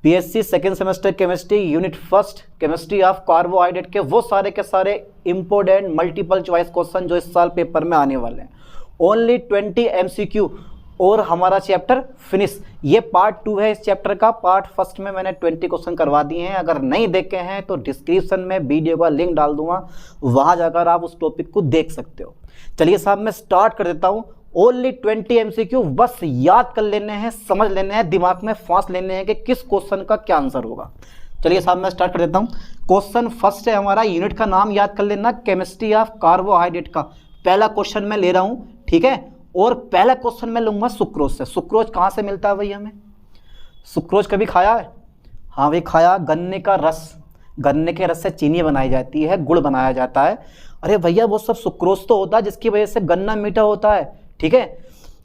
BSc second semester chemistry unit first chemistry of carbohydrate के वो सारे के सारे इंपोर्टेंट मल्टीपल चॉइस क्वेश्चन जो इस साल पेपर में आने वाले हैं। ओनली 20 MCQ और हमारा चैप्टर फिनिश। ये पार्ट 2 है इस चैप्टर का। पार्ट फर्स्ट में मैंने 20 क्वेश्चन करवा दिए हैं। अगर नहीं देखे हैं तो डिस्क्रिप्शन में वीडियो का लिंक डाल दूंगा, वहां जाकर आप उस टॉपिक को देख सकते हो। चलिए साहब मैं स्टार्ट कर देता हूँ। ओनली 20 MCQ बस याद कर लेने हैं, समझ लेने हैं, दिमाग में फांस लेने हैं कि किस क्वेश्चन का क्या आंसर होगा। चलिए साहब मैं स्टार्ट कर देता हूँ। क्वेश्चन फर्स्ट है हमारा, यूनिट का नाम याद कर लेना, केमिस्ट्री ऑफ कार्बोहाइड्रेट का पहला क्वेश्चन मैं ले रहा हूँ, ठीक है। और पहला क्वेश्चन मैं लूंगा सुक्रोज से। सुक्रोज कहाँ से मिलता है भाई हमें? सुक्रोज कभी खाया है? हाँ भाई खाया। गन्ने का रस, गन्ने के रस से चीनी बनाई जाती है, गुड़ बनाया जाता है। अरे भैया वो सब सुक्रोज तो होता है जिसकी वजह से गन्ना मीठा होता है, ठीक है,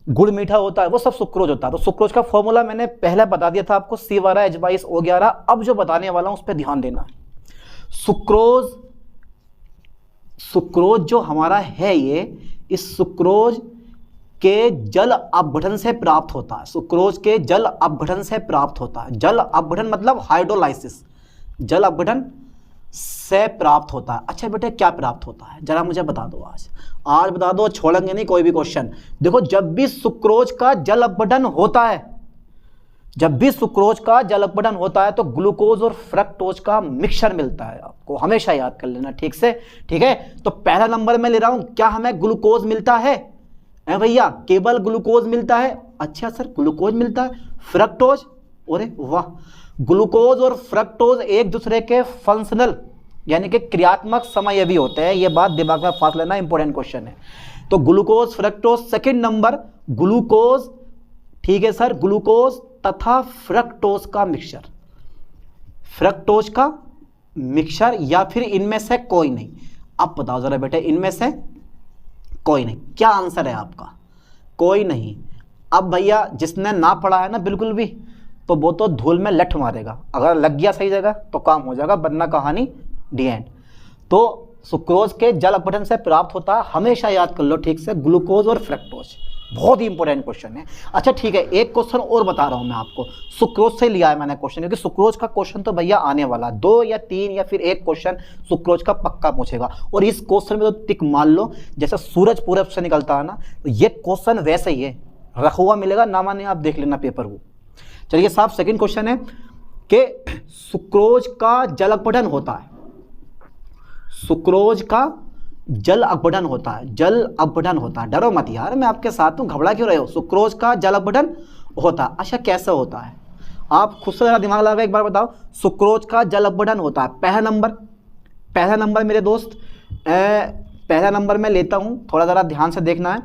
गुड़ मीठा होता है, वो सब सुक्रोज होता है। तो सुक्रोज का फॉर्मूला मैंने पहले बता दिया था आपको, C12H22O11। अब जो बताने वाला हूं उस पर ध्यान देना। सुक्रोज, सुक्रोज जो हमारा है ये, इस सुक्रोज के जल अपघटन से प्राप्त होता है। सुक्रोज के जल अपघटन से प्राप्त होता है। जल अपघटन मतलब हाइड्रोलाइसिस, जल अपघटन से प्राप्त होता है। अच्छा बेटे क्या प्राप्त होता है जरा मुझे बता दो, आज बता दो, छोड़ेंगे नहीं कोई भी क्वेश्चन। देखो जब भी सुक्रोज का जल अपघटन होता है, जब भी सुक्रोज का जल अपघटन होता है तो ग्लूकोज और फ्रक्टोज का मिक्सचर मिलता है। आपको हमेशा याद कर लेना ठीक से, ठीक है। तो पहला नंबर में ले रहा हूं, क्या हमें ग्लूकोज मिलता है भैया? केवल ग्लूकोज मिलता है? अच्छा सर ग्लूकोज मिलता है, फ्रक्टोज? अरे वाह, ग्लूकोज और फ्रक्टोज एक दूसरे के फंक्शनल यानी कि क्रियात्मक समयवी होते हैं। ये बात दिमाग में फांस लेना, इंपॉर्टेंट क्वेश्चन है। तो glucose fructose. Second number glucose, ठीक है सर, ग्लूकोज तथा फ्रक्टोज का मिक्सचर, फ्रक्टोज का मिक्सचर या फिर इनमें से कोई नहीं। अब बताओ जरा बेटे, इनमें से कोई नहीं, क्या आंसर है आपका? कोई नहीं। अब भैया जिसने ना पढ़ा है ना बिल्कुल भी, तो वो तो धूल में लठ मारेगा। अगर लग गया सही जगह तो काम हो जाएगा, वरना कहानी डी एंड। तो सुक्रोज के जल अपघटन से प्राप्त होता है, हमेशा याद कर लो ठीक से, ग्लूकोज और फ्रक्टोज। बहुत ही इंपॉर्टेंट क्वेश्चन है। अच्छा ठीक है, एक क्वेश्चन और बता रहा हूं मैं आपको, सुक्रोज से लिया है मैंने क्वेश्चन, क्योंकि सुक्रोज का क्वेश्चन तो भैया आने वाला, 2 या 3 या फिर एक क्वेश्चन सुक्रोज का पक्का पूछेगा। और इस क्वेश्चन में तो टिक मान लो, जैसे सूरज पूरब से निकलता है ना, तो ये क्वेश्चन वैसे ही है, रखा हुआ मिलेगा, ना माने आप देख लेना पेपर वो। चलिए साहब सेकंड क्वेश्चन है कि सुक्रोज का जल अपघटन होता है, सुक्रोज का जल अपघटन होता है, जल अपघटन होता है। डरो मत यार, मैं आपके साथ हूं, घबरा क्यों रहे हो? सुक्रोज का जल अपघटन होता है। अच्छा कैसे होता है? आप खुद से जरा दिमाग लगा एक बार बताओ। सुक्रोज का जल अपघटन होता है, पहला नंबर मेरे दोस्त, पहला नंबर मैं लेता हूं, थोड़ा जरा ध्यान से देखना है।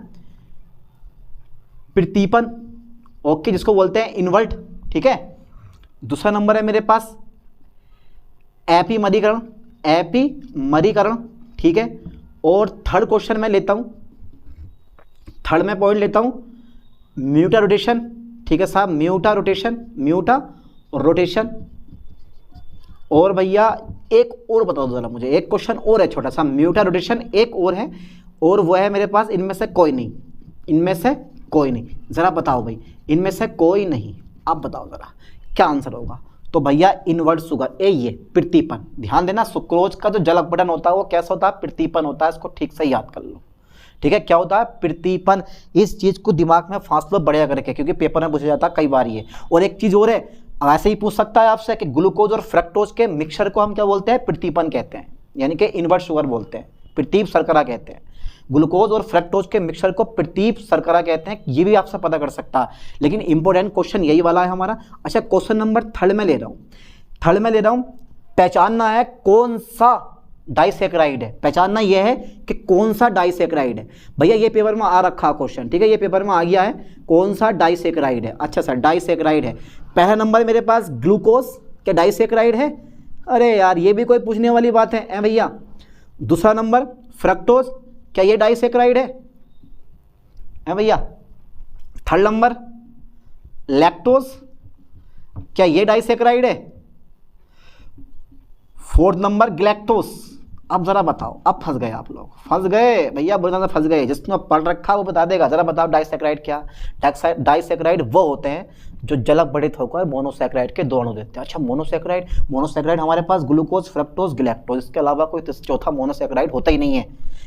प्रतीपन, ओके, जिसको बोलते हैं इन्वर्ट, ठीक है। दूसरा नंबर है मेरे पास एपीमरीकरण, एपीमरीकरण, ठीक है। और थर्ड क्वेश्चन मैं लेता हूं, थर्ड में पॉइंट लेता हूं म्यूटा रोटेशन, ठीक है साहब, म्यूटा रोटेशन, म्यूटा रोटेशन। और भैया एक और बता दो जरा मुझे, एक क्वेश्चन और है छोटा सा, म्यूटा रोटेशन एक और है, और वो है मेरे पास इनमें से कोई नहीं, इनमें से कोई नहीं। जरा बताओ भाई, इनमें से कोई नहीं, आप बताओ जरा क्या आंसर होगा? तो भैया इनवर्ट शुगर, ये प्रतीपन। ध्यान देना, सुक्रोज का जो जल अपघटन होता है वो कैसा होता है? प्रतीपन होता है। इसको ठीक से याद कर लो, ठीक है। क्या होता है? प्रतीपन। इस चीज को दिमाग में फांस लो बढ़िया करके, क्योंकि पेपर में पूछा जाता है कई बार ये। और एक चीज और है, ऐसे ही पूछ सकता है आपसे कि ग्लूकोज और फ्रक्टोज के मिक्सचर को हम क्या बोलते हैं? प्रतीपन कहते हैं, यानी कि इनवर्ट शुगर बोलते हैं, प्रतीप शर्करा कहते हैं। ग्लूकोज और फ्रक्टोज के मिक्सचर को प्रतीप शर्करा कहते हैं, ये भी आपसे पता कर सकता है। लेकिन इंपॉर्टेंट क्वेश्चन यही वाला है हमारा। अच्छा क्वेश्चन नंबर थर्ड में ले रहा हूं, थर्ड में ले रहा हूं, पहचानना है कौन सा डाइसैकेराइड है। पहचानना यह है कि कौन सा डाइसैकेराइड है। भैया ये पेपर में आ रखा क्वेश्चन, ठीक है, ये पेपर में आ गया है, कौन सा डाइसैकेराइड है। अच्छा सर डाइसैकेराइड है। पहला नंबर मेरे पास ग्लूकोज, क्या डाइसैकेराइड है? अरे यार ये भी कोई पूछने वाली बात है भैया। दूसरा नंबर फ्रक्टोज, क्या ये डाइसैकेराइड है भैया? थर्ड नंबर लैक्टोज, क्या ये डाइसैकेराइड है? फोर्थ नंबर ग्लैक्टोज, अब जरा बताओ, अब फंस गए आप लोग, फंस गए भैया, बुरी तरह से फंस गए। जिसने पढ़ रखा वो बता देगा। जरा बताओ डाइसैकेराइड क्या? डाइसैकेराइड वो होते हैं जो जल अपघटित होकर मोनोसैकेराइड के 2 अणु देते हैं। अच्छा, मोनोसैकेराइड हमारे पास ग्लूकोज, फ्रक्टोज, गैलेक्टोज, इसके अलावा कोई चौथा मोनोसैकेराइड होता ही नहीं है।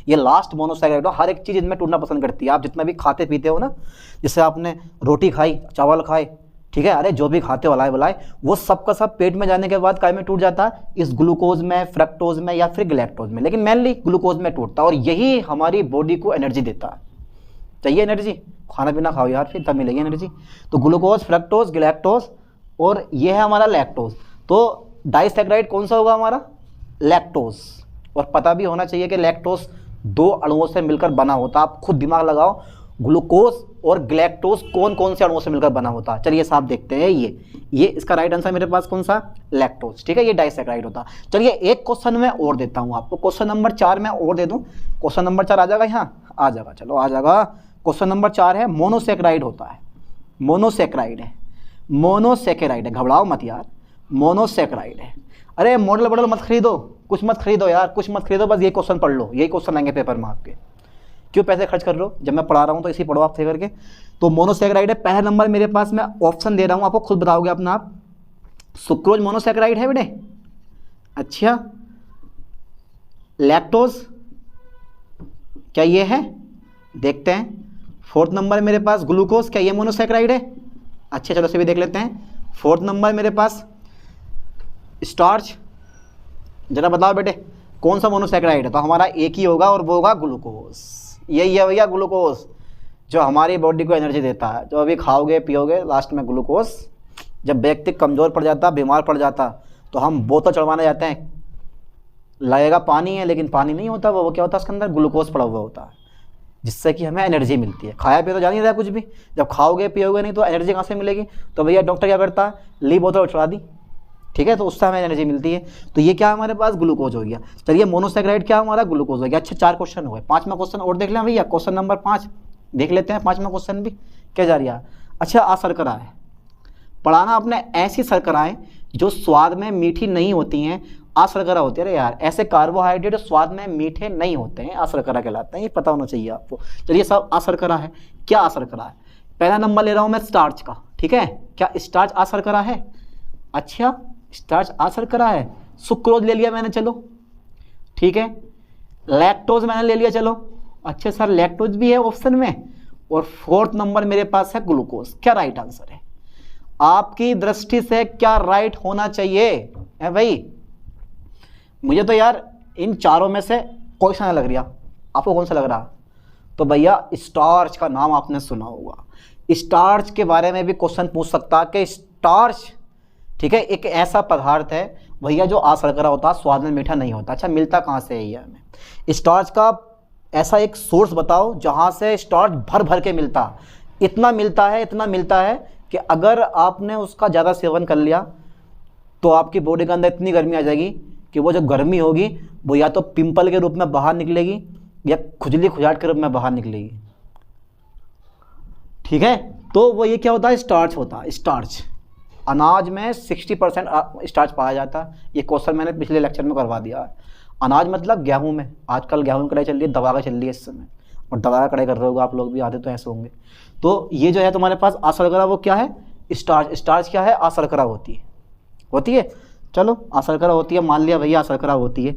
ये लास्ट मोनोसैकेराइड हो। हर एक चीज़ इनमें टूटना पसंद करती है। आप जितना भी खाते पीते हो ना, जैसे आपने रोटी खाई, चावल खाए, ठीक है, अरे जो भी खाते हो अलाए वो सब का सब पेट में जाने के बाद काय में टूट जाता है? इस ग्लूकोज में, फ्रक्टोज में या फिर गैलेक्टोज में, लेकिन मेनली ग्लूकोज में टूटता है। और यही हमारी बॉडी को एनर्जी देता है। चाहिए एनर्जी, खाना पीना खाओ यार, फिर तब मिलेगी एनर्जी। तो ग्लूकोज, फ्रक्टोज, गैलेक्टोज और ये है हमारा लैक्टोज। तो डाइसैकेराइड कौन सा होगा हमारा? लैक्टोज। और पता भी होना चाहिए कि लैक्टोज 2 अणुओं से मिलकर बना होता है। आप खुद दिमाग लगाओ, ग्लूकोज और गैलेक्टोज कौन कौन से अणुओं से मिलकर बना होता है? चलिए साहब देखते हैं। ये इसका राइट आंसर मेरे पास कौन सा? लैक्टोज। ठीक है, ये डाइसैकेराइड होता है। चलिए एक क्वेश्चन मैं और देता हूं आपको, क्वेश्चन नंबर 4 में और दे दूं। क्वेश्चन नंबर 4 आ जाएगा यहाँ, आ जाएगा, चलो आ जाएगा। क्वेश्चन नंबर 4 है मोनोसैकेराइड होता है। मोनोसैकेराइड है, घबराओ मत यार, मोनोसैकेराइड है। अरे मॉडल बॉडल मत खरीदो, कुछ मत खरीदो यार, कुछ मत खरीदो, बस ये क्वेश्चन पढ़ लो। यही क्वेश्चन आएंगे पेपर में आपके। क्यों पैसे खर्च कर रहे हो? जब मैं पढ़ा रहा हूँ तो इसी पढ़ो आप थे करके। तो मोनोसैकेराइड है। पहला नंबर मेरे पास, मैं ऑप्शन दे रहा हूँ आपको, खुद बताओगे अपना आप। सुक्रोज मोनोसैकेराइड है बेटे। अच्छा, लैक्टोज क्या ये है? देखते हैं। 4th नंबर मेरे पास ग्लूकोज, क्या ये मोनोसैकेराइड है? अच्छा चलो इसे भी देख लेते हैं। 4th नंबर मेरे पास स्टार्च। जरा बताओ बेटे कौन सा मोनोसैकेराइड है? तो हमारा एक ही होगा और वो होगा ग्लूकोज। यही है भैया ग्लूकोज, जो हमारी बॉडी को एनर्जी देता है। जो अभी खाओगे पियोगे लास्ट में ग्लूकोज। जब व्यक्ति कमज़ोर पड़ जाता, बीमार पड़ जाता, तो हम बोतल चढ़वाने जाते हैं, लगेगा पानी है लेकिन पानी नहीं होता, वो क्या होता है उसके अंदर? ग्लूकोज पड़ा हुआ होता है, जिससे कि हमें एनर्जी मिलती है। खाया पिया तो जान ही रहा है कुछ भी, जब खाओगे पियोगे नहीं तो एनर्जी कहाँ से मिलेगी? तो भैया डॉक्टर क्या करता है? ली बोतल चढ़ा दी, ठीक है, तो उससे हमें एनर्जी मिलती है। तो ये क्या हमारे पास? ग्लूकोज हो गया। चलिए मोनोसैकेराइड क्या हमारा? ग्लूकोज हो गया। अच्छा 4 क्वेश्चन हो गए। 5वां क्वेश्चन और देख लें भैया, क्वेश्चन नंबर 5 देख लेते हैं। 5वां क्वेश्चन भी क्या जा रहा है? अच्छा, अशर्करा है। पढ़ाना अपने ऐसी शर्कराएं जो स्वाद में मीठी नहीं होती हैं, अशर्करा होती है। अरे यार, ऐसे कार्बोहाइड्रेट स्वाद में मीठे नहीं होते हैं, अशर्करा कहलाते हैं। ये पता होना चाहिए आपको। चलिए सब अशर्करा है। क्या अशर्करा है? पहला नंबर ले रहा हूँ मैं स्टार्च का, ठीक है। क्या स्टार्च अशर्करा है? अच्छा, स्टार्च अशर्करा है। सुक्रोज ले लिया मैंने, चलो ठीक है। लैक्टोज मैंने ले लिया, चलो। अच्छा सर, लैक्टोज भी है ऑप्शन में। और 4th नंबर मेरे पास है ग्लूकोज। क्या राइट आंसर है आपकी दृष्टि से? क्या राइट होना चाहिए है भाई? मुझे तो यार इन चारों में से कोई सा नहीं लग रहा। आपको कौन सा लग रहा? तो भैया स्टार्च का नाम आपने सुना होगा। स्टार्च के बारे में भी क्वेश्चन पूछ सकता है कि स्टार्च, ठीक है, एक ऐसा पदार्थ है भैया जो अशर्करा होता है, स्वाद में मीठा नहीं होता। अच्छा, मिलता कहाँ से है ये हमें? स्टार्च का ऐसा एक सोर्स बताओ जहाँ से स्टार्च भर भर के मिलता। इतना मिलता है कि अगर आपने उसका ज़्यादा सेवन कर लिया तो आपकी बॉडी के अंदर इतनी गर्मी आ जाएगी कि वो जो गर्मी होगी वो या तो पिंपल के रूप में बाहर निकलेगी या खुजली खुजाट के रूप में बाहर निकलेगी, ठीक है। तो वो ये क्या होता है? स्टार्च होता है। स्टार्च अनाज में 60% स्टार्च पाया जाता है। ये क्वेश्चन मैंने पिछले लेक्चर में करवा दिया है। अनाज मतलब गेहूं में। आजकल गेहूं की कढ़ाई चल रही है, दवा का चल रही है इस समय, और दवा का कढ़ाई कर रहे होगे आप लोग भी, आधे तो ऐसे होंगे। तो ये जो है तुम्हारे पास अशर्करा, वो क्या है? स्टार्च। स्टार्च क्या है? अशर्करा होती है। चलो अशर्करा होती है, मान लिया भैया अशर्करा होती है।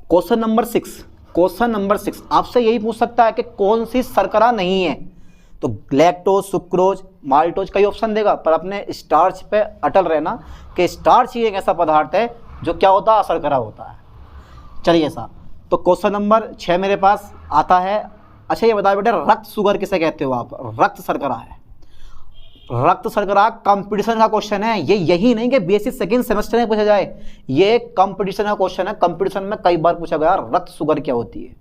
क्वेश्चन नंबर 6 आपसे यही पूछ सकता है कि कौन सी शर्करा नहीं है। तो लैक्टोज, सुक्रोज, माल्टोज कई ऑप्शन देगा, पर अपने स्टार्च पे अटल रहना कि स्टार्च ही एक ऐसा पदार्थ है जो क्या होता है? अशर्करा होता है। चलिए साहब, तो क्वेश्चन नंबर 6 मेरे पास आता है। अच्छा ये बताओ बेटा, रक्त शुगर किसे कहते हो आप? रक्त शर्करा है। रक्त शर्करा कंपटीशन का क्वेश्चन है ये। यही नहीं कि बेसिक सेकंड सेमेस्टर में पूछा जाए, ये कंपटीशन का क्वेश्चन है। कंपटीशन में कई बार पूछा गया रक्त शुगर क्या होती है,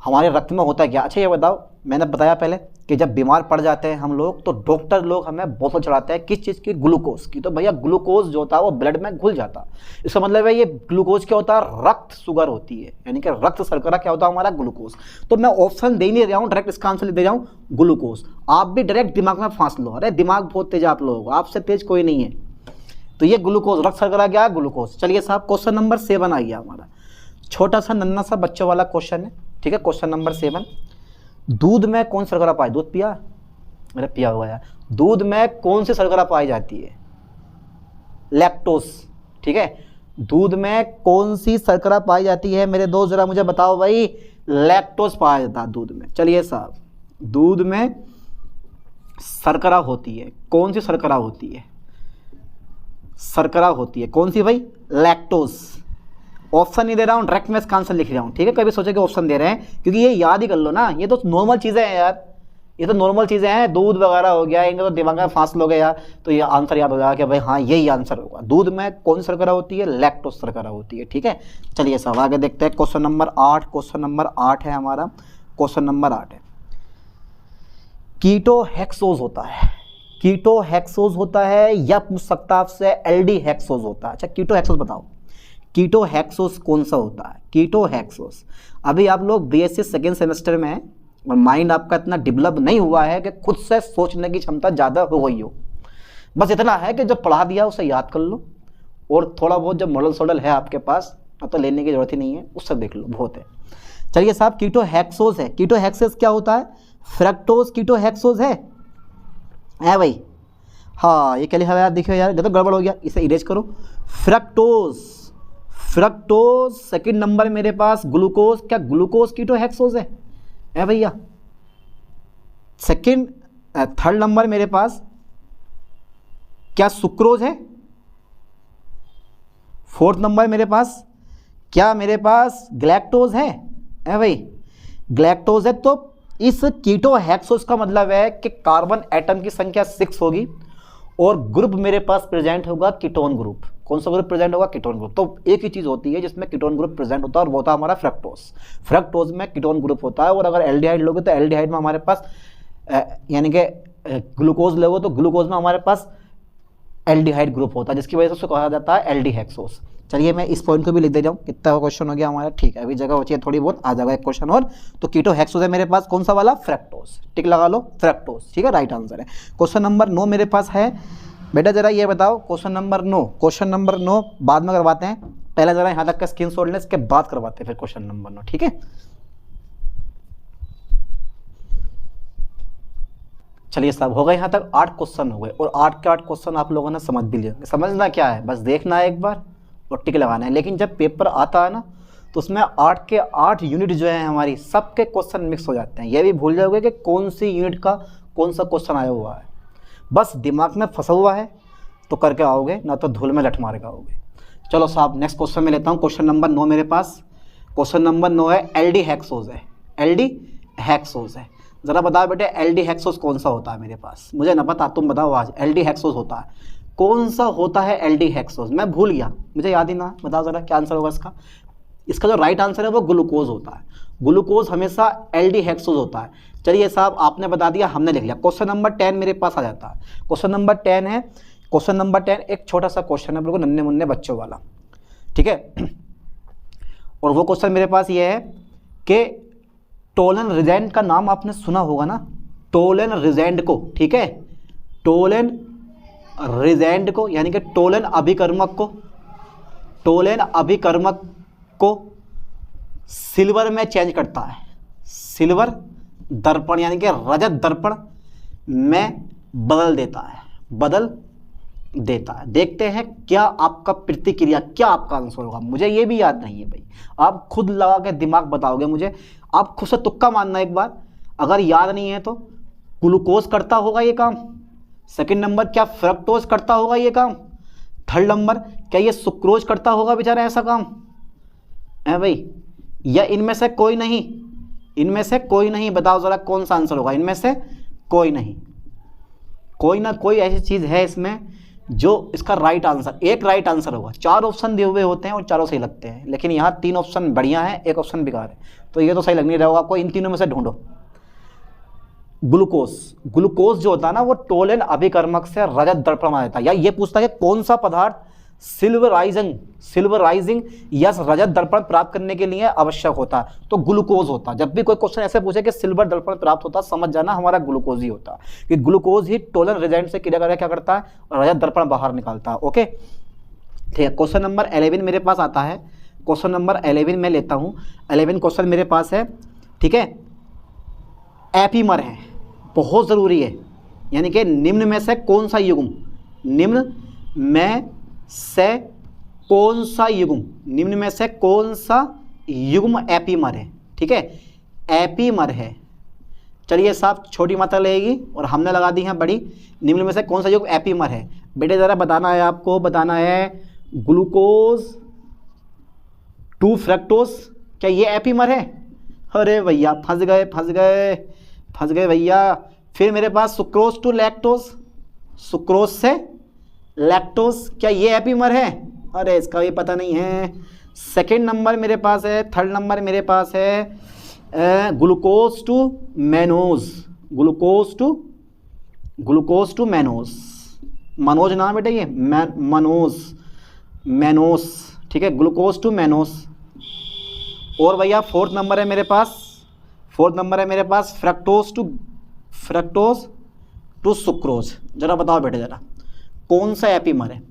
हमारे रक्त में होता है क्या। अच्छा ये बताओ, मैंने बताया पहले कि जब बीमार पड़ जाते हैं हम लोग तो डॉक्टर लोग हमें बोतल चढ़ाते हैं, किस चीज़ की? ग्लूकोज की। तो भैया ग्लूकोज जो होता है वो ब्लड में घुल जाता है। इसका मतलब है ये ग्लूकोज क्या होता है? रक्त शुगर होती है, यानी कि रक्त शर्करा क्या होता है? हमारा ग्लूकोज। तो मैं ऑप्शन दे नहीं रहा हूँ, डायरेक्ट इसका आंसर दे रहा हूँ ग्लूकोज। आप भी डायरेक्ट दिमाग में फांस लो। अरे दिमाग बहुत तेज आप लोग, आपसे तेज कोई नहीं है। तो ये ग्लूकोज, रक्त शर्करा क्या है? ग्लूकोज। चलिए साहब क्वेश्चन नंबर 7 आ गया हमारा, छोटा सा नन्ना सा बच्चों वाला क्वेश्चन है, ठीक है। क्वेश्चन नंबर 7, दूध में कौन शर्करा पाई? दूध पिया? अरे पिया हुआ यार। दूध में कौन सी शर्करा पाई जाती है? लैक्टोज, ठीक है। दूध में कौन सी शर्करा पाई जाती है मेरे दोस्त, जरा मुझे बताओ भाई। लैक्टोज पाया जाता है दूध में। चलिए साहब, दूध में शर्करा होती है, कौन सी शर्करा होती है? शर्करा होती है कौन सी भाई? लैक्टोज। ऑप्शन नहीं दे रहा हूँ, डायरेक्ट मैं इसका आंसर लिख रहा हूँ, ठीक है। कभी सोचे कि ऑप्शन दे रहे हैं, क्योंकि ये याद ही कर लो ना, ये तो नॉर्मल चीज़ें हैं यार, ये तो नॉर्मल चीज़ें हैं। दूध वगैरह हो गया, इनका तो दिमाग में फांस लोगे यार, तो ये आंसर याद हो जाएगा कि भाई हाँ यही आंसर होगा। दूध में कौन सी शर्करा होती है? लैक्टोज शर्करा होती है, ठीक है। चलिए साहब आगे देखते हैं। क्वेश्चन नंबर 8, क्वेश्चन नंबर 8 है हमारा, क्वेश्चन नंबर 8 है, कीटोहेक्सोज होता है, कीटोहेक्सोज होता है या पूछ सकता आपसे एल्डिहेक्सोज होता है। अच्छा कीटोहेक्सोज बताओ, कीटोहेक्सोज कौन सा होता है? कीटोहेक्सोज। अभी आप लोग बीएससी सेकेंड सेमेस्टर में हैं और माइंड आपका इतना डेवलप नहीं हुआ है कि खुद से सोचने की क्षमता ज़्यादा हो गई हो। बस इतना है कि जो पढ़ा दिया उसे याद कर लो, और थोड़ा बहुत जब मॉडल सॉडल है आपके पास तो लेने की जरूरत ही नहीं है, उससे देख लो, बहुत है। चलिए साहब कीटोहेक्सोज है, कीटोहेक्सोज क्या होता है? फ्रक्टोज कीटोहेक्सोज है भाई? हाँ ये क्या लिखा है यार, देखिए यार तो गड़बड़ हो गया, इसे इरेज करो। Fructose, fructose. सेकंड नंबर मेरे पास ग्लूकोज, क्या ग्लूकोज कीटोहेक्सोज है भैया? सेकंड, थर्ड नंबर मेरे पास क्या सुक्रोज है? फोर्थ नंबर मेरे पास क्या मेरे पास ग्लैक्टोज है भाई? ग्लैक्टोज है। तो इस कीटोहेक्सोज का मतलब है कि कार्बन एटम की संख्या 6 होगी और ग्रुप मेरे पास प्रेजेंट होगा कीटोन ग्रुप। कौन सा ग्रुप प्रेजेंट होगा? Ketone group. तो एक ही चीज होती है जिसमें कीटोन ग्रुप प्रेजेंट होता है और वो होता है हमारा फ्रक्टोज। फ्रक्टोज में कीटोन ग्रुप होता है, और अगर एल्डिहाइड लोगे तो एल्डिहाइड में हमारे पास यानी कि ग्लूकोज लोगे तो ग्लूकोज में हमारे पास एल्डिहाइड ग्रुप होता है, जिसकी वजह से उसको कहा जाता है एल्डिहेक्सोज। चलिए मैं इस पॉइंट को भी लिख दे जाऊँ, कितना क्वेश्चन हो गया हमारा, ठीक है। अभी जगह बची है थोड़ी बहुत, आ जाएगा एक क्वेश्चन और। तो कीटोहेक्सोज है मेरे पास, कौन सा वाला? फ्रक्टोज, टिक लगा लो, फ्रक्टोज, ठीक है, राइट आंसर है। क्वेश्चन नंबर 9 मेरे पास है बेटा, जरा ये बताओ क्वेश्चन नंबर 9, क्वेश्चन नंबर 9 बाद में करवाते हैं, पहले जरा यहाँ तक का स्क्रीनशॉट लें, इसके बाद करवाते हैं फिर क्वेश्चन नंबर 9, ठीक है। चलिए साहब हो गए यहाँ तक 8 क्वेश्चन हो गए, और 8 के 8 क्वेश्चन आप लोगों ने समझ भी लिए। समझना क्या है, बस देखना है एक बार और टिक लगाना है। लेकिन जब पेपर आता है ना तो उसमें 8 के 8 यूनिट जो है हमारी, सबके क्वेश्चन मिक्स हो जाते हैं। ये भी भूल जाओगे कि कौन सी यूनिट का कौन सा क्वेश्चन आया हुआ है। बस दिमाग में फंसा हुआ है तो करके आओगे, ना तो धूल में लठ मार के आओगे। चलो साहब नेक्स्ट क्वेश्चन में लेता हूँ। क्वेश्चन नंबर 9 मेरे पास, क्वेश्चन नंबर 9 है एल्डिहेक्सोज है, एल्डिहेक्सोज है। ज़रा बताओ बेटे एल्डिहेक्सोज कौन सा होता है मेरे पास? मुझे ना पता, तुम बताओ आज एल्डिहेक्सोज होता है कौन सा होता है? एल्डिहेक्सोज मैं भूल गया, मुझे याद ही ना, बताओ ज़रा क्या आंसर होगा इसका। इसका जो राइट आंसर है वो ग्लूकोज होता है। ग्लूकोज हमेशा एल्डिहेक्सोज होता है। चलिए साहब आपने बता दिया, हमने लिख लिया। क्वेश्चन नंबर 10 मेरे पास आ जाता है। क्वेश्चन नंबर 10 है, क्वेश्चन नंबर 10 एक छोटा सा क्वेश्चन है, बिल्कुल नन्हे मुन्ने बच्चों वाला, ठीक है। और वो क्वेश्चन मेरे पास ये है कि टोलन रिजेंड का नाम आपने सुना होगा ना, टोलन रिजेंड को, ठीक है, टोलन रिजेंड को, यानी कि टोलन अभिकर्मक को, टोलन अभिकर्मक को सिल्वर में चेंज करता है, सिल्वर दर्पण यानी कि रजत दर्पण में बदल देता है, बदल देता है। देखते हैं क्या आपका प्रतिक्रिया, क्या आपका आंसर होगा। मुझे ये भी याद नहीं है भाई, आप खुद लगा के दिमाग बताओगे मुझे, आप खुद से तुक्का मानना एक बार। अगर याद नहीं है तो ग्लूकोज करता होगा ये काम, सेकंड नंबर क्या फ्रक्टोज करता होगा ये काम, थर्ड नंबर क्या ये सुक्रोज करता होगा बेचारा ऐसा काम है भाई, या इनमें से कोई नहीं, इनमें से कोई नहीं। बताओ जरा कौन सा आंसर होगा, इनमें से कोई नहीं। कोई ना कोई ऐसी चीज है इसमें जो इसका राइट आंसर, एक राइट आंसर होगा। 4 ऑप्शन दिए हुए होते हैं और चारों सही लगते हैं, लेकिन यहाँ 3 ऑप्शन बढ़िया है, एक ऑप्शन बेकार है, तो ये तो सही लग नहीं रहा होगा आपको। इन तीनों में से ढूंढो। ग्लूकोज, ग्लूकोज जो होता है ना वो टोलन अभिकर्मक से रजत दर्पण में जाता है। या ये पूछता है कि कौन सा पदार्थ सिल्वराइजिंग यस रजत दर्पण प्राप्त करने के लिए आवश्यक होता है, तो ग्लूकोज होता है। जब भी कोई क्वेश्चन ऐसे पूछे कि सिल्वर दर्पण प्राप्त होता, समझ जाना हमारा ग्लूकोज ही होता है, कि ग्लूकोज ही टोलन रिजेंट से क्रिया क्या करता है, रजत दर्पण बाहर निकालता है। ओके, ठीक है। क्वेश्चन नंबर 11 मेरे पास आता है। क्वेश्चन नंबर 11 मैं लेता हूँ। 11 क्वेश्चन मेरे पास है, ठीक है। एपीमर है, बहुत ज़रूरी है, यानी कि निम्न में से कौन सा युग्म, निम्न में से कौन सा युग्म, निम्न में से कौन सा युग्म एपीमर है, ठीक है, एपीमर है। चलिए साहब, छोटी मात्रा लगेगी और हमने लगा दी है बड़ी। निम्न में से कौन सा युग्म एपीमर है, बेटे ज़रा बताना है आपको, बताना है। ग्लूकोज टू फ्रक्टोज, क्या ये एपीमर है? अरे भैया फंस गए भैया। फिर मेरे पास सुक्रोज टू लैक्टोज, सुक्रोज से लैक्टोज, क्या ये एपीमर है? अरे इसका भी पता नहीं है। सेकंड नंबर मेरे पास है, थर्ड नंबर मेरे पास है glucose to mannose, glucose to mannose, Manoj नाम बेटा ये, मैनोस, ठीक है, ग्लूकोज टू मैनोस। और भैया फोर्थ नंबर है मेरे पास फ्रक्टोज टू सुक्रोज। जरा बताओ बेटे जरा कौन सा एपीमर है?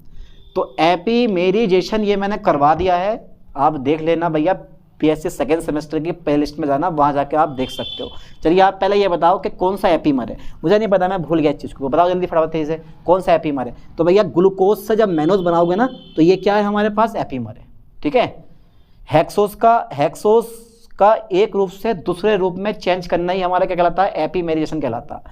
तो एपीमेरिजेशन ये मैंने करवा दिया है, आप देख लेना भैया, पीएससी सेकेंड सेमेस्टर की प्ले लिस्ट में जाना, वहाँ जाके आप देख सकते हो। चलिए आप पहले ये बताओ कि कौन सा एपीमर है, मुझे नहीं पता, मैं भूल गया इस चीज़ को, बताओ जल्दी फटाफट से कौन सा एपीमर है। तो भैया ग्लूकोज से जब मैनोज बनाओगे ना, तो ये क्या है हमारे पास, एपीमर है, ठीक है। हेक्सोज का एक रूप से दूसरे रूप में चेंज करना ही हमारा क्या कहलाता है, एपीमेरिजेशन कहलाता है,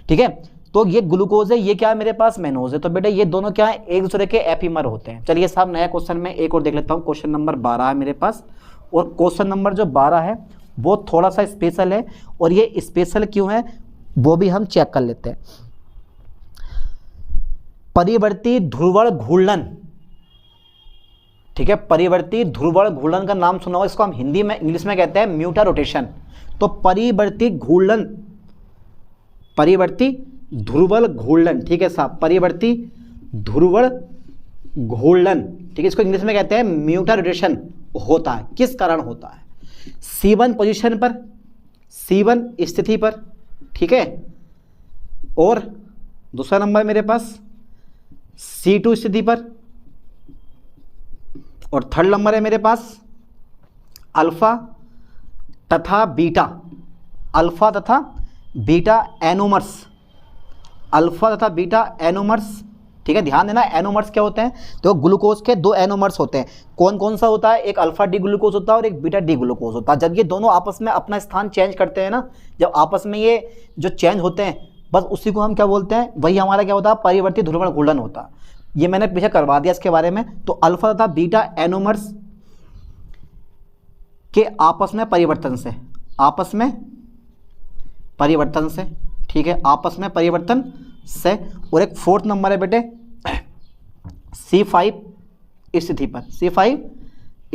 ठीक है। तो ये ग्लूकोज है, ये क्या है मेरे पास, मैनोज है। तो बेटे ये दोनों क्या है, एक दूसरे के एपीमर होते हैं। चलिए साहब नया क्वेश्चन में एक और देख लेता हूँ। क्वेश्चन नंबर 12 है मेरे पास, और क्वेश्चन नंबर जो 12 है वो थोड़ा सा स्पेशल है, और ये स्पेशल क्यों है वो भी हम चेक कर लेते हैं। परिवर्ती ध्रुवण घूर्णन, ठीक है, परिवर्ती ध्रुवण घूर्णन का नाम सुना होगा, इसको हम हिंदी में इंग्लिश में कहते हैं म्यूटा रोटेशन। तो परिवर्ती ध्रुवण घूर्णन, ठीक है साहब, परिवर्ती ध्रुवण घूर्णन, ठीक है, इसको इंग्लिश में कहते हैं म्यूटा रोटेशन होता है। किस कारण होता है? C1 पोजीशन पर, C1 स्थिति पर, ठीक है, और दूसरा नंबर मेरे पास C2 स्थिति पर, और थर्ड नंबर है मेरे पास अल्फा तथा बीटा, अल्फा तथा बीटा एनोमर्स, अल्फा तथा बीटा एनोमर्स, ठीक है। ध्यान देना एनोमर्स क्या होते हैं, तो ग्लूकोज के दो एनोमर्स होते हैं। कौन कौन सा होता है, एक अल्फा डी ग्लूकोज होता है और एक बीटा डी ग्लूकोज होता है। जब ये दोनों आपस में अपना स्थान चेंज करते हैं ना, जब आपस में ये जो चेंज होते हैं, बस उसी को हम क्या बोलते हैं, वही हमारा क्या होता है, परिवर्ती ध्रुवण घूर्णन होता है। ये मैंने पीछे करवा दिया इसके बारे में। तो अल्फा तथा बीटा एनोमर्स के आपस में परिवर्तन से, ठीक है, आपस में परिवर्तन से। और एक फोर्थ नंबर है बेटे C5 स्थिति पर, C5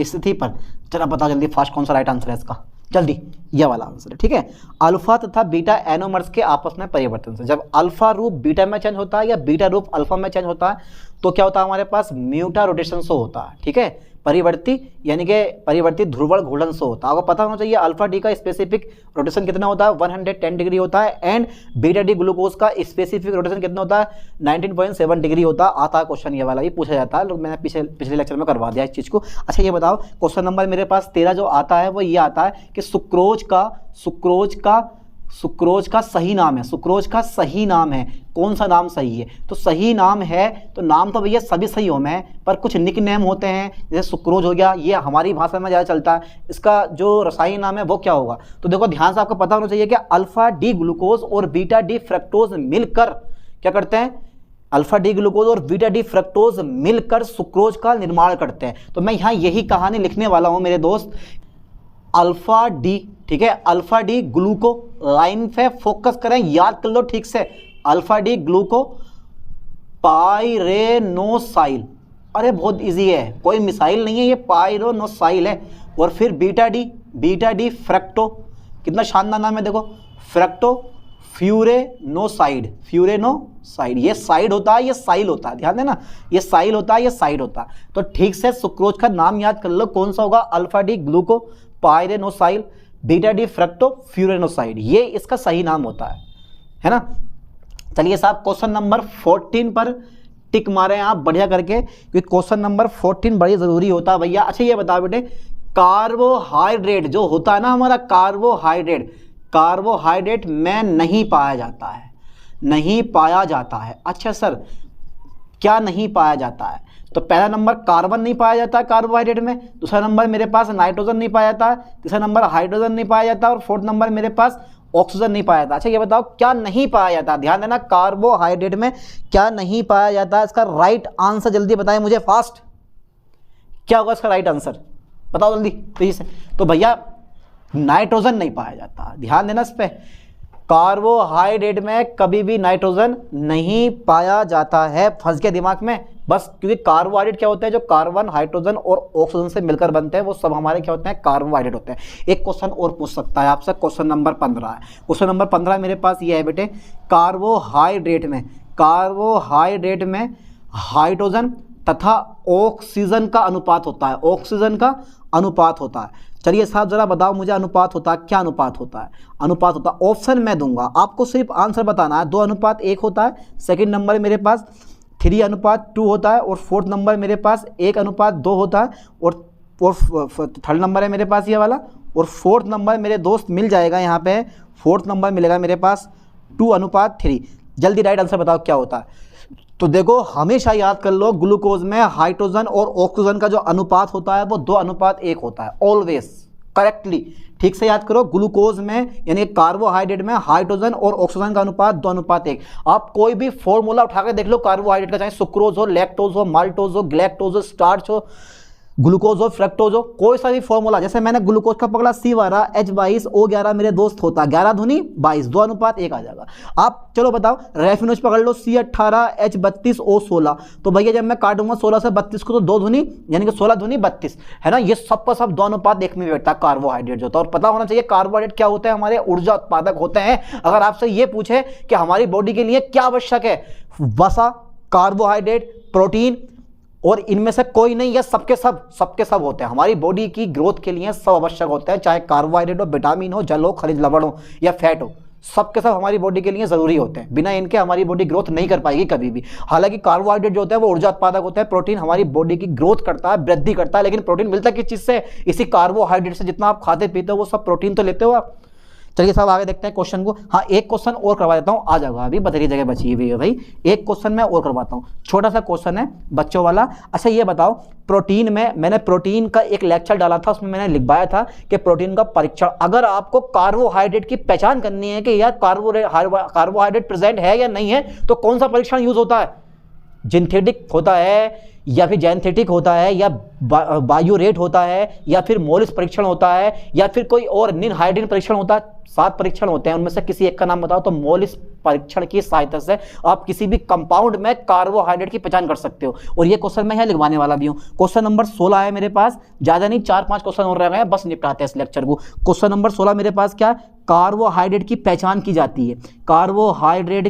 स्थिति पर। जरा बताओ जल्दी फास्ट कौन सा राइट आंसर है इसका, जल्दी, यह वाला आंसर है, ठीक है। अल्फा तथा बीटा एनोमर्स के आपस में परिवर्तन से, जब अल्फा रूप बीटा में चेंज होता है या बीटा रूप अल्फा में चेंज होता है, तो क्या होता है हमारे पास, म्यूटा रोटेशन से होता है, ठीक है। परिवर्ती यानी कि परिवर्ती ध्रुवण घूर्णन से होता है। आपको पता होना चाहिए अल्फा डी का स्पेसिफिक रोटेशन कितना होता है, 110 डिग्री होता है, एंड बीटा डी ग्लूकोज का स्पेसिफिक रोटेशन कितना होता है, 19.7 डिग्री होता है। आता है क्वेश्चन ये वाला, ये पूछा जाता है, मैंने पिछले लेक्चर में करवा दिया इस चीज़ को। अच्छा ये बताओ, क्वेश्चन नंबर मेरे पास 13 जो आता है वो ये आता है कि सुक्रोज का सही नाम है, सुक्रोज का सही नाम है, कौन सा नाम सही है? तो सही नाम है, तो नाम तो भैया सभी सही हो में, पर कुछ निक नेम होते हैं, जैसे सुक्रोज हो गया, ये हमारी भाषा में ज़्यादा चलता है, इसका जो रसायन नाम है वो क्या होगा? तो देखो ध्यान से आपको पता होना चाहिए कि अल्फा डी ग्लूकोज और बीटा डी फ्रक्टोज मिलकर क्या करते हैं, अल्फा डी ग्लूकोज और बीटा डी फ्रक्टोज मिलकर सुक्रोज का निर्माण करते हैं। तो मैं यहाँ यही कहानी लिखने वाला हूँ मेरे दोस्त, अल्फा डी, ठीक है, अल्फा डी ग्लूको, लाइन पे फोकस करें, याद कर लो ठीक से, अल्फा डी ग्लूको पाइरेनोसाइल, अरे बहुत इजी है, कोई मिसाइल नहीं है, ये पाइरेनोसाइल है। और फिर बीटा डी फ्रक्टो, कितना शानदार नाम है देखो, फ्यूरेनोसाइड, फ्यूरेनोसाइड, ये साइड होता है, ये साइल होता है, ध्यान देना, ये साइल होता है, ये साइड होता है। तो ठीक से सुक्रोज का नाम याद कर लो, कौन सा होगा, alpha D ग्लूको पायरेनोसाइल, beta D fructo फ्यूरेनोसाइड, ये इसका सही नाम होता है ना। चलिए साहब क्वेश्चन नंबर 14 पर टिक मारे आप बढ़िया करके, क्योंकि क्वेश्चन नंबर 14 बड़ी जरूरी होता है भैया। अच्छा ये बताओ बेटे, कार्बोहाइड्रेट जो होता है ना हमारा, कार्बोहाइड्रेट में नहीं पाया जाता है, नहीं पाया जाता है। अच्छा सर क्या नहीं पाया जाता है, तो पहला नंबर कार्बन नहीं पाया जाता है कार्बोहाइड्रेट में, दूसरा नंबर मेरे पास नाइट्रोजन नहीं पाया जाता है, तीसरा नंबर हाइड्रोजन नहीं पाया जाता, और फोर्थ नंबर मेरे पास ऑक्सीजन नहीं पाया जाता। अच्छा ये बताओ क्या नहीं पाया जाता, ध्यान देना, कार्बोहाइड्रेट में क्या नहीं पाया जाता है, इसका राइट आंसर जल्दी बताएं मुझे फास्ट, क्या होगा इसका राइट आंसर, बताओ जल्दी तेजी से। तो भैया नाइट्रोजन नहीं पाया जाता, ध्यान देना इस पे, कार्बोहाइड्रेट में कभी भी नाइट्रोजन नहीं पाया जाता है, फंस गया दिमाग में बस, क्योंकि कार्बोहाइड्रेट क्या होते हैं, जो कार्बन हाइड्रोजन और ऑक्सीजन से मिलकर बनते हैं, वो सब हमारे क्या होते हैं, कार्बोहाइड्रेट होते हैं। एक क्वेश्चन और पूछ सकता है आपसे, क्वेश्चन नंबर 15 है, क्वेश्चन नंबर 15 मेरे पास ये है बेटे, कार्बोहाइड्रेट में हाइड्रोजन तथा ऑक्सीजन का अनुपात होता है, ऑक्सीजन का अनुपात होता है। चलिए साहब जरा बताओ मुझे, अनुपात होता है, क्या अनुपात होता है, अनुपात होता है, ऑप्शन मैं दूंगा, आपको सिर्फ आंसर बताना है। 2:1 होता है, सेकंड नंबर मेरे पास 3:2 होता है, और फोर्थ नंबर मेरे पास 1:2 होता है, और थर्ड नंबर है मेरे पास ये वाला, और फोर्थ नंबर मेरे दोस्त मिल जाएगा यहाँ पे, फोर्थ नंबर मिलेगा मेरे पास 2:3। जल्दी राइट आंसर बताओ क्या होता है। तो देखो हमेशा याद कर लो, ग्लूकोज में हाइड्रोजन और ऑक्सीजन का जो अनुपात होता है वो 2:1 होता है, ऑलवेज करेक्टली, ठीक से याद करो। ग्लूकोज में यानी कार्बोहाइड्रेट में हाइड्रोजन और ऑक्सीजन का अनुपात 2:1। आप कोई भी फॉर्मूला उठा के देख लो कार्बोहाइड्रेट का, चाहे सुक्रोज हो, लैक्टोज हो, माल्टोज हो, ग्लैक्टोज हो, स्टार्च हो, ग्लूकोज हो, फ्रक्टोज हो, कोई सा भी फॉर्मूला, जैसे मैंने ग्लूकोज का पकड़ा C12 H22 O11 मेरे दोस्त होता, 11 दूनी 22, 2:1 आ जाएगा। आप चलो बताओ रेफिनोज पकड़ लो C18 H32 O16, तो भैया जब मैं काटूंगा 16 से 32 को तो 2 दूनी यानी कि 16 दूनी 32 है ना, ये सब का सब 2:1 में बैठता है कार्बोहाइड्रेट जो होता है। और पता होना चाहिए कार्बोहाइड्रेट क्या होते हैं, हमारे ऊर्जा उत्पादक होते हैं। अगर आपसे ये पूछे कि हमारी बॉडी के लिए क्या आवश्यक है, वसा, कार्बोहाइड्रेट, प्रोटीन, और इनमें से कोई नहीं, या सबके सब होते हैं हमारी बॉडी की ग्रोथ के लिए, सब आवश्यक होते हैं, चाहे कार्बोहाइड्रेट हो, विटामिन हो, जल हो, खनिज लवण हो या फैट हो, सबके सब हमारी बॉडी के लिए जरूरी होते हैं। बिना इनके हमारी बॉडी ग्रोथ नहीं कर पाएगी कभी भी। हालांकि कार्बोहाइड्रेट जो होता है वो ऊर्जा उत्पादक होता है, प्रोटीन हमारी बॉडी की ग्रोथ करता है, वृद्धि करता है, लेकिन प्रोटीन मिलता है किस चीज से, इसी कार्बोहाइड्रेट से। जितना आप खाते पीते हो वो सब प्रोटीन तो लेते हो आप। चलिए साहब आगे देखते हैं क्वेश्चन को। हाँ एक क्वेश्चन और करवा देता हूँ, आ जाएगा, अभी बथेरी जगह बची हुई है भाई, एक क्वेश्चन मैं और करवाता हूँ, छोटा सा क्वेश्चन है बच्चों वाला। अच्छा ये बताओ, प्रोटीन में मैंने प्रोटीन का एक लेक्चर डाला था, उसमें मैंने लिखवाया था कि प्रोटीन का परीक्षण, अगर आपको कार्बोहाइड्रेट की पहचान करनी है कि यार कार्बोहाइड्रेट प्रेजेंट है या नहीं है, तो कौन सा परीक्षण यूज होता है, जिंथेटिक होता है या फिर जैंथेटिक होता है, या बायो रेट होता है, या फिर मोलिस परीक्षण होता है, या फिर कोई और निन हाइड्रोजन परीक्षण होता है। 7 परीक्षण होते हैं, उनमें से किसी एक का नाम बताओ। तो मोलिस परीक्षण की सहायता से आप किसी भी कंपाउंड में कार्बोहाइड्रेट की पहचान कर सकते हो। और ये क्वेश्चन मैं यहाँ लिखवाने वाला भी हूँ। क्वेश्चन नंबर 16 है मेरे पास, ज्यादा नहीं 4-5 क्वेश्चन और रह गए हैं, बस निपटाते हैं इस लेक्चर को। क्वेश्चन नंबर 16 मेरे पास क्या है, कार्बोहाइड्रेट की पहचान की जाती है, कार्बोहाइड्रेट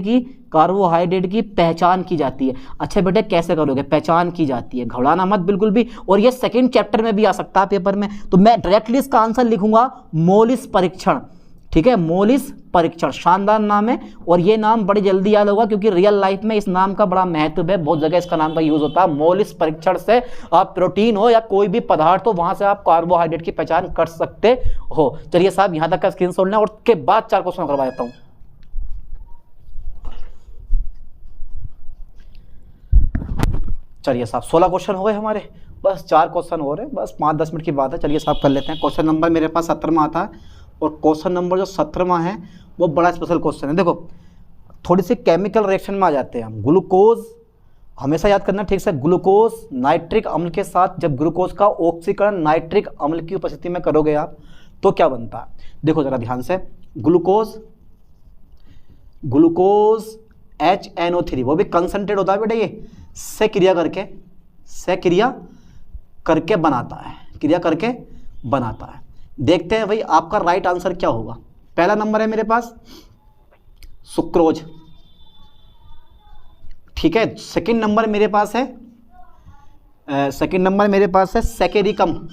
की पहचान की जाती है। अच्छा बेटे कैसे करोगे, पहचान की जाती है, घबराना मत बिल्कुल भी, और ये सेकंड चैप्टर में भी आ सकता है पेपर में। तो मैं डायरेक्टली इसका आंसर लिखूंगा मोलिस परीक्षण, ठीक है, मोलिस परीक्षण, शानदार नाम है, और ये नाम बड़ी जल्दी याद होगा क्योंकि रियल लाइफ में इस नाम का बड़ा महत्व है, बहुत जगह इसका नाम का यूज होता है। मोलिस परीक्षण से आप प्रोटीन हो या कोई भी पदार्थ हो, वहां से आप कार्बोहाइड्रेट की पहचान कर सकते हो। चलिए साहब यहां तक का स्क्रीनशॉट लें, और के बाद 4 क्वेश्चन करवा देता हूं। चलिए साहब 16 क्वेश्चन हो गए हमारे, बस 4 क्वेश्चन हो रहे हैं, बस 5-10 मिनट की बात है। चलिए साहब कर लेते हैं। क्वेश्चन नंबर मेरे पास 17वां आता है, और क्वेश्चन नंबर जो 17वां है वो बड़ा स्पेशल क्वेश्चन है। देखो थोड़ी सी केमिकल रिएक्शन में आ जाते हैं हम। ग्लूकोज हमेशा याद करना ठीक से, ग्लूकोज नाइट्रिक अम्ल के साथ जब ग्लूकोज का ऑक्सीकरण नाइट्रिक अम्ल की उपस्थिति में करोगे आप, तो क्या बनता है, देखो जरा ध्यान से। ग्लूकोज HNO3 वो भी कंसंट्रेट होता है बेटा, ये से क्रिया करके बनाता है, क्रिया करके बनाता है। देखते हैं भाई आपका राइट आंसर क्या होगा। पहला नंबर है मेरे पास सुक्रोज, ठीक है। सेकंड नंबर मेरे पास है सैकेरिक अम्ल,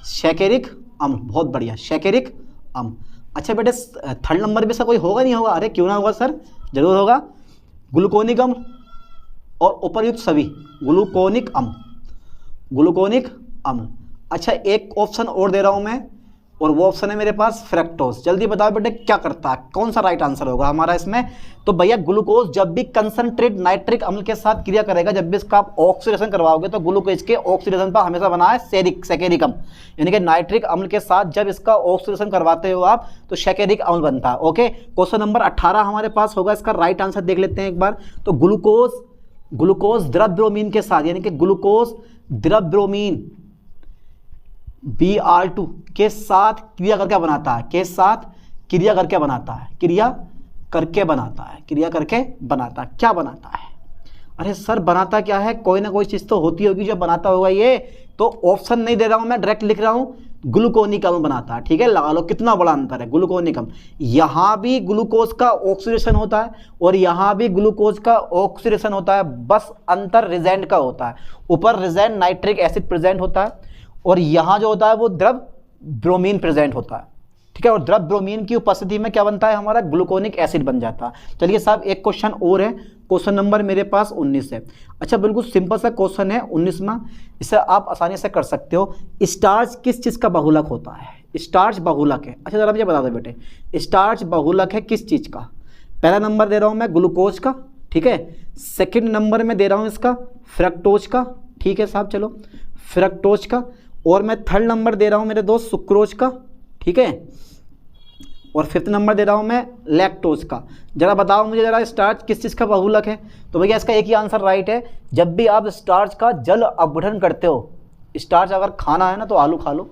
शैकेरिक अम्ल, बहुत बढ़िया, शैकेरिक अम्ल। अच्छा बेटे थर्ड नंबर पे से कोई होगा नहीं होगा? अरे क्यों ना होगा सर, जरूर होगा, ग्लूकोनिक अम्ल और उपर्युक्त सभी, ग्लूकोनिक अम्ल। अच्छा एक ऑप्शन और दे रहा हूं मैं, और वो ऑप्शन है मेरे पास फ्रक्टोज। जल्दी बताओ बेटे क्या करता है, कौन सा राइट आंसर होगा हमारा इसमें? तो भैया ग्लूकोज जब भी कंसंट्रेट नाइट्रिक अम्ल के साथ क्रिया करेगा, जब भी इसका आप ऑक्सीडेशन करवाओगे तो ग्लूकोज के ऑक्सीडेशन पर हमेशा बना है सैकेरिक अम्ल, यानी कि नाइट्रिक अम्ल के साथ जब इसका ऑक्सीडेशन करवाते हो आप तो सैकेरिक अम्ल बनता है। ओके, क्वेश्चन नंबर 18 हमारे पास होगा, इसका राइट आंसर देख लेते हैं एक बार। तो ग्लूकोज द्रव ब्रोमीन के साथ, यानी कि ग्लूकोज द्रव ब्रोमीन Br2 के साथ क्रिया करके बनाता है, क्रिया करके बनाता है, क्या बनाता है? अरे सर बनाता क्या है, कोई ना कोई चीज़ तो होती होगी जो बनाता होगा ये, तो ऑप्शन नहीं दे रहा हूं मैं, डायरेक्ट लिख रहा हूं, ग्लूकोनिक अम्ल बनाता है, ठीक है। लगा लो कितना बड़ा अंतर है, ग्लूकोनिक अम्ल, यहां भी ग्लूकोज का ऑक्सीडेशन होता है और यहां भी ग्लूकोज का ऑक्सीडेशन होता है, बस अंतर रिजेंट का होता है। ऊपर रिजेंट नाइट्रिक एसिड प्रेजेंट होता है और यहाँ जो होता है वो द्रव ब्रोमीन प्रेजेंट होता है, ठीक है। और द्रव ब्रोमीन की उपस्थिति में क्या बनता है हमारा, ग्लूकोनिक एसिड बन जाता है। चलिए साहब एक क्वेश्चन और है, क्वेश्चन नंबर मेरे पास 19 है। अच्छा बिल्कुल सिंपल सा क्वेश्चन है 19वां, इसे आप आसानी से कर सकते हो। स्टार्च किस चीज़ का बहुलक होता है? स्टार्च बहुलक है। अच्छा जरा मुझे बता दो बेटे, स्टार्च बहुलक है किस चीज़ का? पहला नंबर दे रहा हूँ मैं ग्लूकोज का, ठीक है। सेकेंड नंबर में दे रहा हूँ इसका फ्रक्टोज का, ठीक है साहब, चलो फ्रक्टोज का। और मैं थर्ड नंबर दे रहा हूं मेरे दोस्त सुक्रोज का, ठीक है। और फिफ्थ नंबर दे रहा हूं मैं लैक्टोज का। जरा बताओ मुझे जरा स्टार्च किस चीज़ का बहुलक है? तो भैया इसका एक ही आंसर राइट है, जब भी आप स्टार्च का जल अपघटन करते हो, स्टार्च अगर खाना है ना तो आलू खा लो,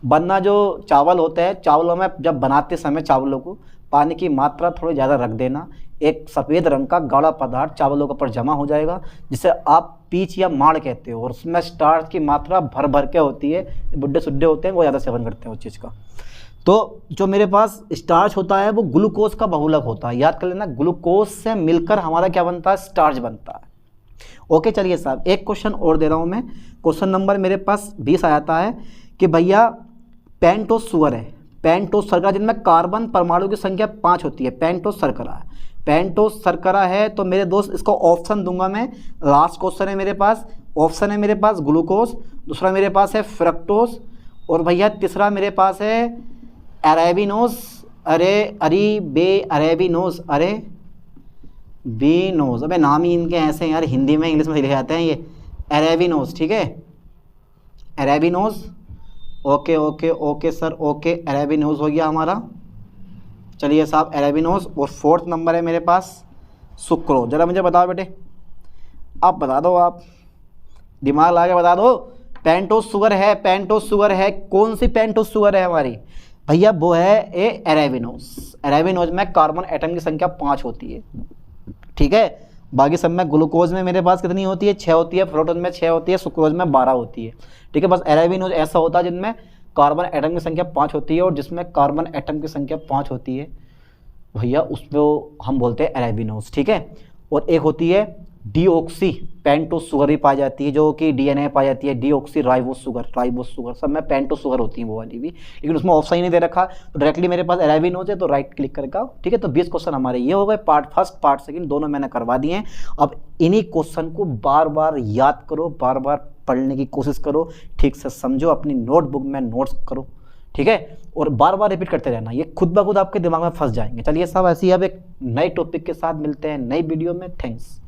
वरना जो चावल होते हैं, चावलों में जब बनाते समय चावलों को पानी की मात्रा थोड़ी ज़्यादा रख देना, एक सफ़ेद रंग का गाढ़ा पदार्थ चावलों के ऊपर जमा हो जाएगा, जिसे आप पीच या माड़ कहते हो, और उसमें स्टार्च की मात्रा भर भर के होती है। बुड्ढे सुड्ढे होते हैं वो ज़्यादा सेवन करते हैं उस चीज़ का। तो जो मेरे पास स्टार्च होता है वो ग्लूकोज का बहुलक होता है, याद कर लेना, ग्लूकोज से मिलकर हमारा क्या बनता है, स्टार्च बनता है। ओके चलिए साहब एक क्वेश्चन और दे रहा हूँ मैं, क्वेश्चन नंबर मेरे पास 20 आ जाता है कि भैया पेंटोस शुगर है, पेंटोस शर्करा, जिनमें कार्बन परमाणु की संख्या 5 होती है, पेंटोस शर्करा है, पेंटोस शर्करा है। तो मेरे दोस्त इसको ऑप्शन दूंगा मैं, लास्ट क्वेश्चन है मेरे पास, ऑप्शन है मेरे पास ग्लूकोज, दूसरा मेरे पास है फ्रक्टोज, और भैया तीसरा मेरे पास है अरेबिनोज, अरेबिनोज, अरे बीनोज, अबे नाम ही इनके ऐसे हैं यार, हिंदी में इंग्लिश में लिखे जाते हैं ये, अरेबिनोज, ठीक है, arabinose. Okay okay okay sir, okay arabinose हो गया हमारा। चलिए साहब अरेबिनोज। और फोर्थ नंबर है मेरे पास सुक्रोज। जरा मुझे बताओ बेटे, आप बता दो, आप दिमाग लगा के बता दो, पेंटोस शुगर है, पेंटोस शुगर है, कौन सी पेंटोस शुगर है हमारी? भैया वो है ए अरेबिनोज। अरेबिनोज में कार्बन एटम की संख्या 5 होती है, ठीक है। बाकी सब में ग्लूकोज में मेरे पास कितनी होती है, 6 होती है, फ्रूक्टोज में 6 होती है, सुक्रोज में 12 होती है, ठीक है। बस अरेबिनोज ऐसा होता है जिनमें कार्बन एटम की संख्या 5 होती है, और जिसमें कार्बन एटम की संख्या 5 होती है भैया उसको हम बोलते हैं अरेबिनोज, ठीक है। और एक होती है डीऑक्सी पेंटोस शुगर भी पाई जाती है, जो कि डीएनए पाई जाती है, डीऑक्सी राइबोस शुगर, सब में पेंटोस शुगर होती है वो वाली भी, लेकिन उसमें ऑप्शन ही नहीं दे रखा, तो डायरेक्टली मेरे पास अरेबिनोज है, तो राइट क्लिक करके आओ, ठीक है। तो 20 क्वेश्चन हमारे ये हो गए, पार्ट फर्स्ट पार्ट सेकंड दोनों मैंने करवा दिए हैं। अब इन्हीं क्वेश्चन को बार बार याद करो, बार बार पढ़ने की कोशिश करो, ठीक से समझो, अपनी नोटबुक में नोट्स करो, ठीक है, और बार बार रिपीट करते रहना, ये खुद ब खुद आपके दिमाग में फंस जाएंगे। चलिए साहब ऐसे ही अब एक नए टॉपिक के साथ मिलते हैं नई वीडियो में। थैंक्स।